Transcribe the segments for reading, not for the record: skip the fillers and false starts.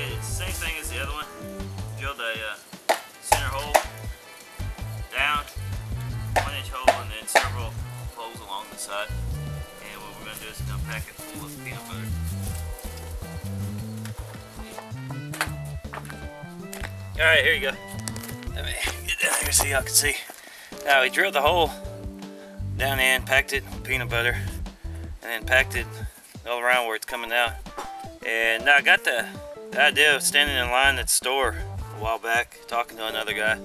did, it's the same thing as the other one. Drilled a center hole down, 1-inch hole, and then several holes along the side. And what we're going to do is going to pack it full of peanut butter. Alright, here you go. Let me get down here so y'all can see. Now we drilled the hole down in, packed it with peanut butter, and then packed it all around where it's coming out. And now I got the idea of standing in line at the store a while back, talking to another guy,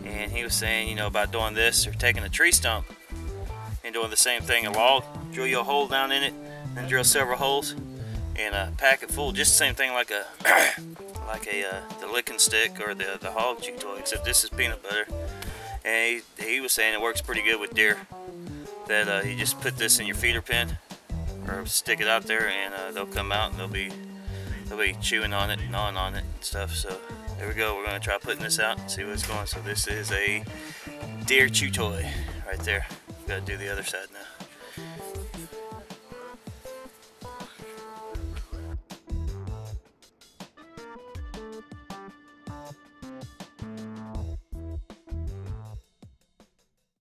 and he was saying, you know, about doing this or taking a tree stump and doing the same thing, a log, drill you a hole down in it, then drill several holes and pack it full, just the same thing like a the licking stick or the hog chew toy, except this is peanut butter. And he was saying it works pretty good with deer, that you just put this in your feeder pen or stick it out there, and they'll come out and they'll be chewing on it, gnawing on it and stuff. So there we go, we're going to try putting this out and see what's going. So this is a deer chew toy right there. Got to do the other side now.